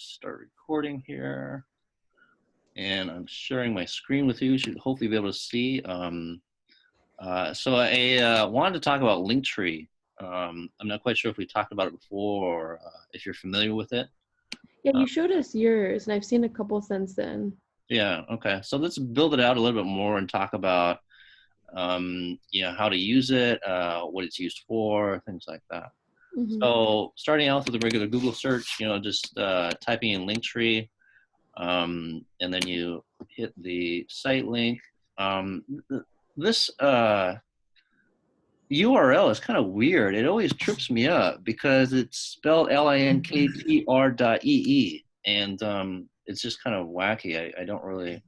start recording here. And I'm sharing my screen with you. You should hopefully be able to see. So I wanted to talk about Linktree. I'm not quite sure if we talked about it before or if you're familiar with it. Yeah, you showed us yours, and I've seen a couple since then. Yeah, okay. So let's build it out a little bit more and talk about how to use it, what it's used for, things like that. Mm-hmm. So starting out with a regular Google search, just typing in Linktree, and then you hit the site link. This URL is kind of weird. It always trips me up because it's spelled linktr.ee, and it's just kind of wacky. I don't really.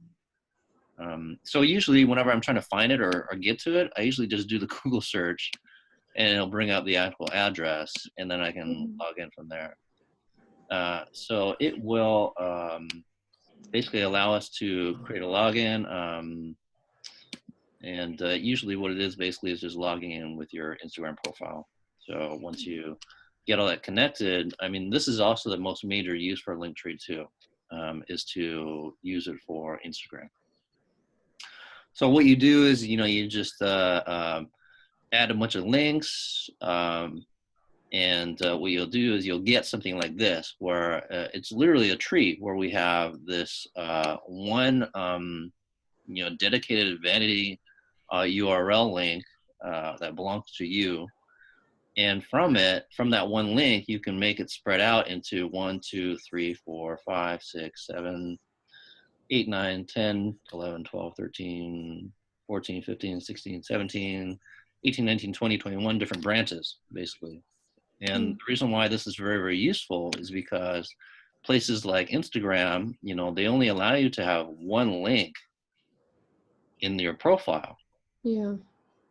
So usually whenever I'm trying to find it or get to it, I usually just do the Google search and it'll bring up the actual address and then I can log in from there. So it will basically allow us to create a login. And usually what it is basically is just logging in with your Instagram profile. So once you get all that connected, I mean, this is also the most major use for Linktree too, is to use it for Instagram. So what you do is, you just add a bunch of links, and what you'll do is you'll get something like this, where it's literally a tree where we have this one, dedicated vanity URL link that belongs to you. And from that one link, you can make it spread out into 1, 2, 3, 4, 5, 6, 7, 8, 9, 10, 11, 12, 13, 14, 15, 16, 17, 18, 19, 20, 21 different branches, basically. And the reason why this is very, very useful is because places like Instagram, they only allow you to have one link in your profile. Yeah.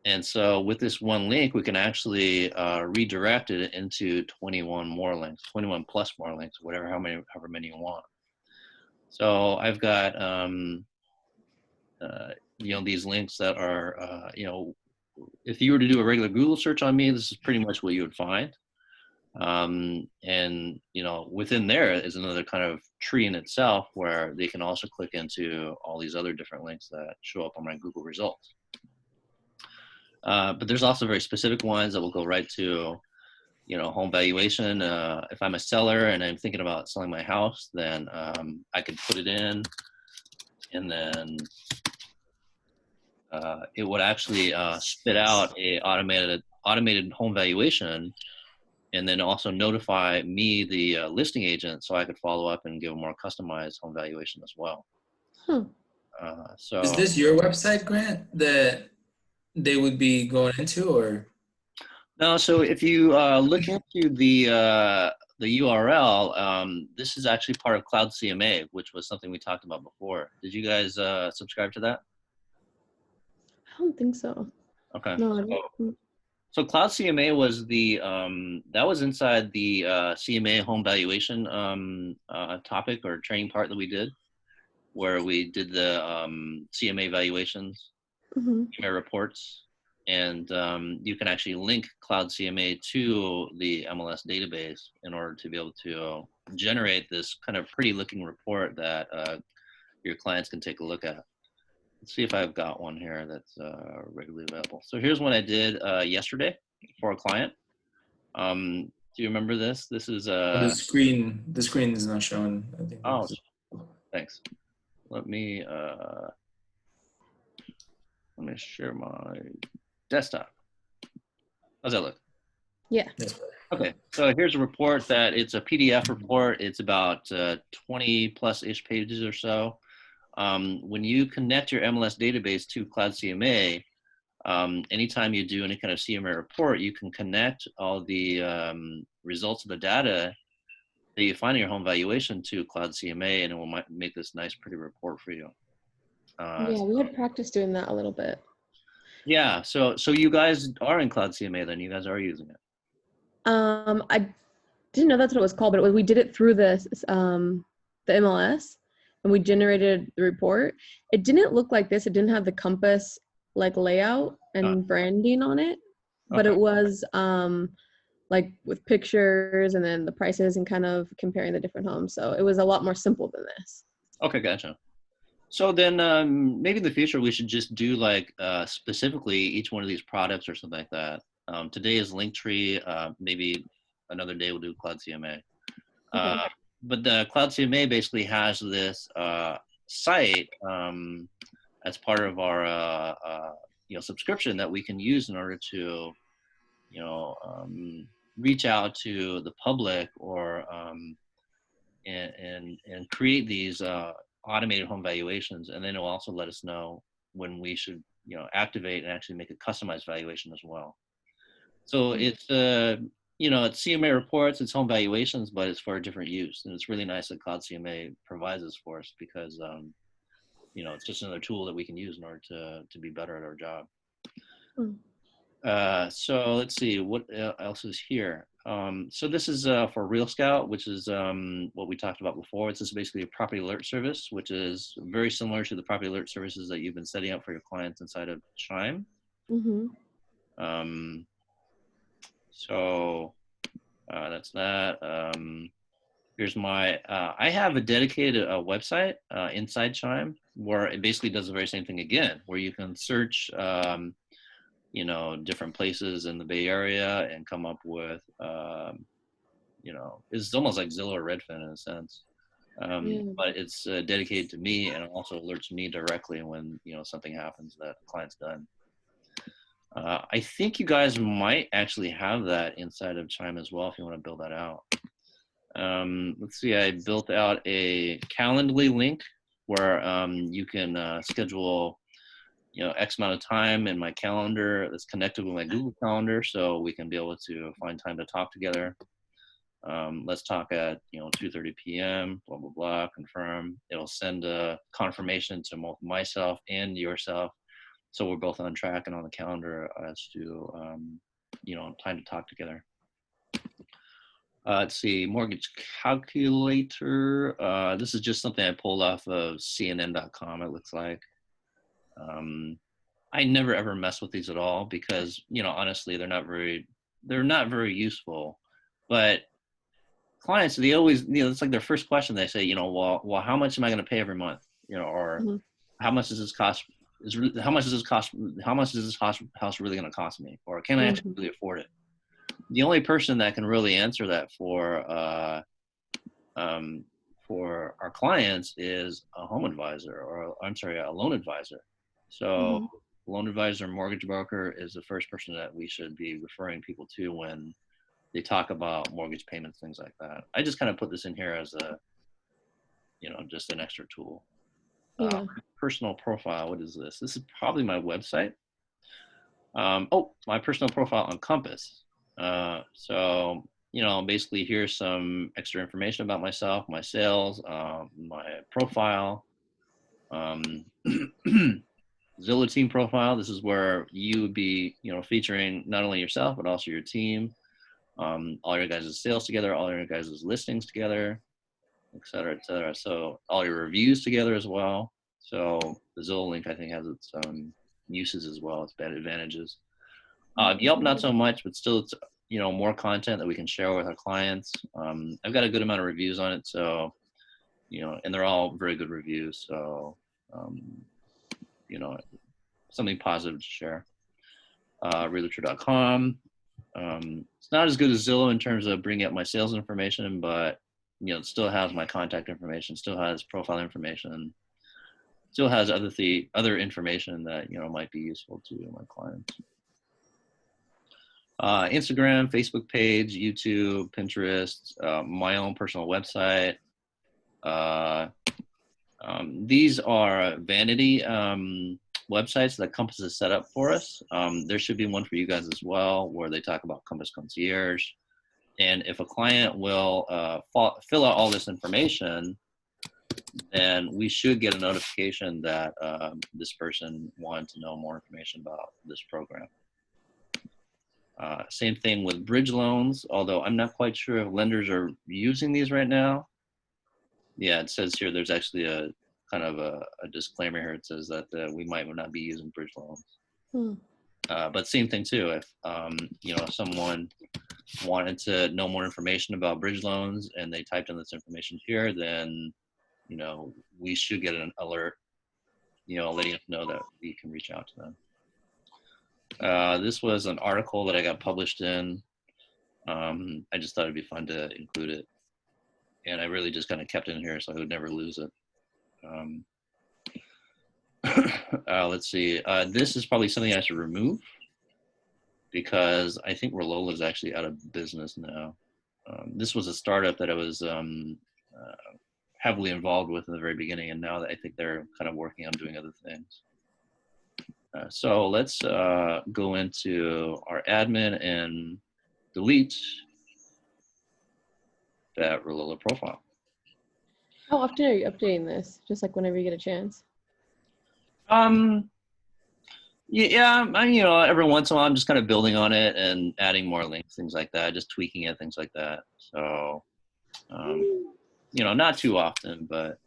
And so with this one link, we can actually redirect it into 21 more links, 21 plus more links, however many you want. So I've got, these links that are, if you were to do a regular Google search on me, this is pretty much what you would find. And, within there is another kind of tree in itself where they can also click into all these other different links that show up on my Google results. But there's also very specific ones that will go right to, home valuation. If I'm a seller and I'm thinking about selling my house, then I could put it in, and then it would actually spit out a automated home valuation, and then also notify me, the listing agent, so I could follow up and give a more customized home valuation as well. So is this your website, Grant, that they would be going into, or? No, so if you look into the URL, this is actually part of Cloud CMA, which was something we talked about before. Did you guys subscribe to that? I don't think so. Okay. No, So Cloud CMA was that was inside the CMA home valuation topic or training part that we did, where we did the CMA valuations, CMA reports. And you can actually link Cloud CMA to the MLS database in order to be able to generate this kind of pretty looking report that your clients can take a look at. Let's see if I've got one here that's regularly available. So here's one I did yesterday for a client. Do you remember this? This is the screen is not showing. I think. Oh, thanks. Let me share my desktop. How's that look? Yeah. Okay, so here's a report that it's a PDF report. It's about 20 plus ish pages or so. When you connect your MLS database to Cloud CMA, anytime you do any kind of CMA report, you can connect all the results of the data that you find in your home valuation to Cloud CMA, and it will make this nice, pretty report for you. Yeah, we had practice doing that a little bit. Yeah, so you guys are in Cloud CMA then. You guys are using it. I didn't know that's what it was called, but we did it through the MLS, and we generated the report. It didn't look like this. It didn't have the compass like layout and branding on it, but it was like with pictures and then the prices and kind of comparing the different homes. So it was a lot more simple than this. Okay, gotcha. So then maybe in the future we should just do like specifically each one of these products or something like that. Today is Linktree. Maybe another day we'll do Cloud CMA. Okay. But the Cloud CMA basically has this site as part of our subscription that we can use in order to reach out to the public or and create these automated home valuations, and then it'll also let us know when we should activate and actually make a customized valuation as well. So it's it's CMA reports, it's home valuations, but it's for a different use, and it's really nice that Cloud CMA provides this for us because it's just another tool that we can use in order to be better at our job. So let's see what else is here. So this is for RealScout, which is what we talked about before. It's just basically a property alert service, which is very similar to the property alert services that you've been setting up for your clients inside of Chime. So that's that. Here's my, I have a dedicated website inside Chime where it basically does the very same thing again, where you can search different places in the Bay Area and come up with, it's almost like Zillow or Redfin in a sense. But it's dedicated to me, and it also alerts me directly when, something happens that the client's done. I think you guys might actually have that inside of Chime as well if you want to build that out. Let's see, I built out a Calendly link where you can schedule X amount of time in my calendar that's connected with my Google Calendar, so we can be able to find time to talk together. Let's talk at 2:30 p.m. blah blah blah, confirm. It'll send a confirmation to both myself and yourself, so we're both on track and on the calendar as to time to talk together. Let's see, mortgage calculator. This is just something I pulled off of CNN.com, it looks like. I never ever mess with these at all because, honestly, they're not very useful. But clients, they always, it's like their first question. They say, well, how much am I going to pay every month? Or how much does this cost? How much is this house really going to cost me? Or can I actually really afford it? The only person that can really answer that for our clients is a home advisor, or I'm sorry, a loan advisor. So loan advisor, mortgage broker is the first person that we should be referring people to when they talk about mortgage payments, things like that. I just kind of put this in here as a, just an extra tool. Personal profile, what is this? This is probably my website. My personal profile on Compass. So, basically here's some extra information about myself, my sales, my profile, Zillow team profile. This is where you would be, featuring not only yourself, but also your team, all your guys' sales together, all your guys' listings together, et cetera, et cetera. So all your reviews together as well. So the Zillow link, I think, has its uses as well, its bad advantages. Yelp, not so much, but still it's, more content that we can share with our clients. I've got a good amount of reviews on it. So, and they're all very good reviews. So, something positive to share. Realtor.com. It's not as good as Zillow in terms of bringing up my sales information, but, it still has my contact information, still has profile information, still has other information that, might be useful to my clients. Instagram, Facebook page, YouTube, Pinterest, my own personal website. These are vanity websites that Compass has set up for us. There should be one for you guys as well, where they talk about Compass Concierge. And if a client will fill out all this information, then we should get a notification that this person wanted to know more information about this program. Same thing with bridge loans, although I'm not quite sure if lenders are using these right now. Yeah, it says here there's actually a kind of a disclaimer here. It says that we might not be using bridge loans. But same thing too, if you know, someone wanted to know more information about bridge loans and they typed in this information here, then, you know, we should get an alert, you know, letting us know that we can reach out to them. This was an article that I got published in. I just thought it'd be fun to include it. And I really just kind of kept it in here so I would never lose it. Let's see. This is probably something I should remove because I think Rollola is actually out of business now. This was a startup that I was heavily involved with in the very beginning, and now that I think they're kind of working on doing other things. So let's go into our admin and delete that Rollola profile. How often are you updating this? Just like whenever you get a chance? Yeah, you know, every once in a while I'm just kind of building on it and adding more links, things like that, just tweaking it, things like that. So, you know, not too often, but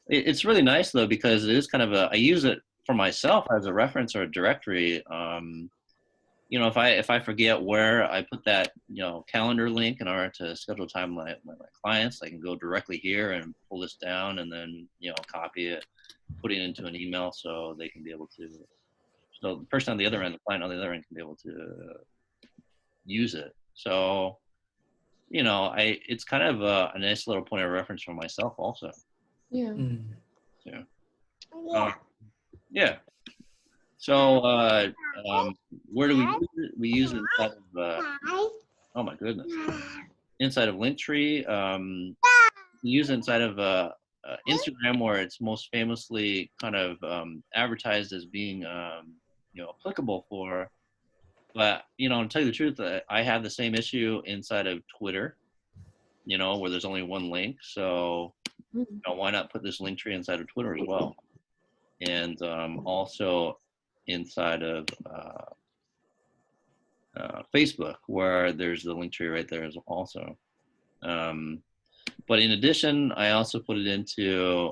it's really nice though, because it is kind of I use it for myself as a reference or a directory. You know, if I forget where I put that, you know, calendar link in order to schedule time with my clients, I can go directly here and pull this down and then, you know, copy it, put it into an email so they can be able to, so the person on the other end, the client on the other end can be able to use it. So, you know, it's kind of a nice little point of reference for myself also. Yeah. Yeah. Yeah. So, where do we use it? We use it inside of, oh my goodness, inside of Linktree. We use it inside of Instagram, where it's most famously kind of advertised as being, you know, applicable for. But, you know, to tell you the truth, I have the same issue inside of Twitter, you know, where there's only one link. So, you know, why not put this Linktree inside of Twitter as well? And also inside of Facebook, where there's the Linktree right there as also. But in addition, I also put it into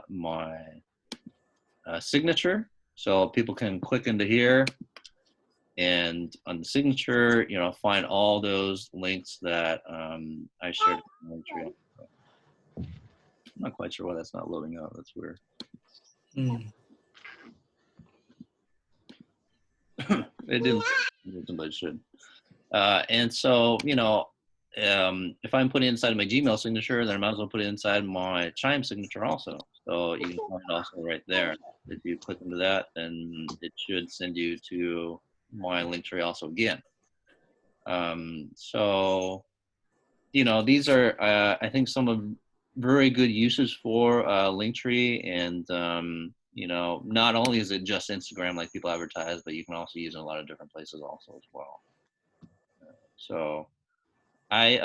my signature, so people can click into here and on the signature, you know, find all those links that I shared in the Linktree. I'm not quite sure why that's not loading up. That's weird. It didn't, but it should. And so, you know, if I'm putting it inside my Gmail signature, then I might as well put it inside my Chime signature also. So you can find it also right there. If you click into that, then it should send you to my Linktree also again. So, you know, these are, I think, some of very good uses for Linktree. And, you know, not only is it just Instagram like people advertise, but you can also use it in a lot of different places also as well. So I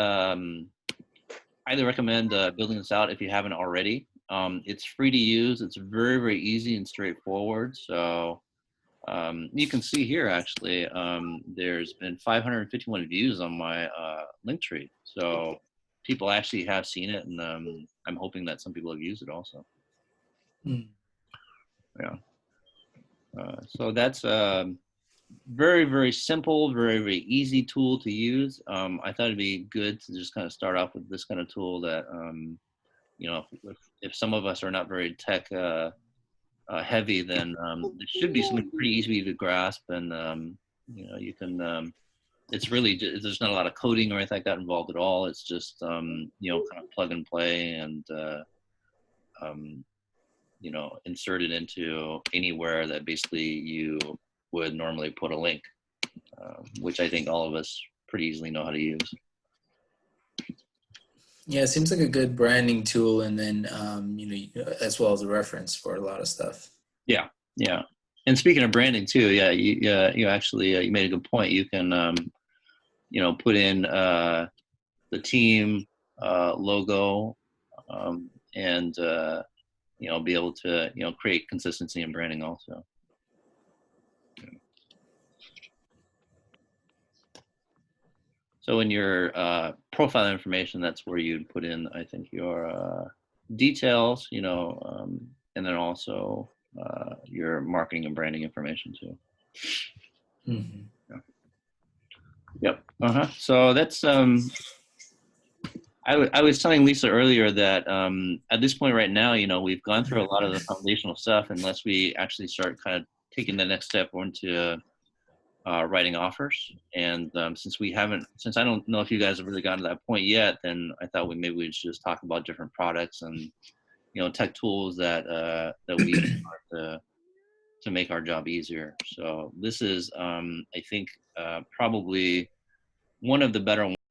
highly recommend building this out if you haven't already. It's free to use. It's very, very easy and straightforward. So you can see here, actually, there's been 551 views on my Linktree. So people actually have seen it, and I'm hoping that some people have used it also. Yeah. So that's very, very simple, very, very easy tool to use. I thought it'd be good to just kind of start off with this kind of tool that, you know, if some of us are not very tech heavy, then it should be something pretty easy to grasp. And, you know, you can, it's really, there's not a lot of coding or anything like that involved at all. It's just, you know, kind of plug and play and, you know, insert it into anywhere that basically you would normally put a link, which I think all of us pretty easily know how to use. Yeah, it seems like a good branding tool, and then you know, as well as a reference for a lot of stuff. Yeah, yeah. And speaking of branding too, yeah, you actually you made a good point. You can you know, put in the team logo and you know, be able to, you know, create consistency in branding also. So in your profile information, that's where you'd put in, I think, your details, you know, and then also your marketing and branding information too. Mhm. Yep. So that's I was telling Lisa earlier that at this point right now, we've gone through a lot of the foundational stuff. Unless we actually start kind of taking the next step into writing offers, and since I don't know if you guys have really gotten to that point yet, then I thought maybe we should just talk about different products and tech tools that we use to make our job easier. So this is I think probably one of the better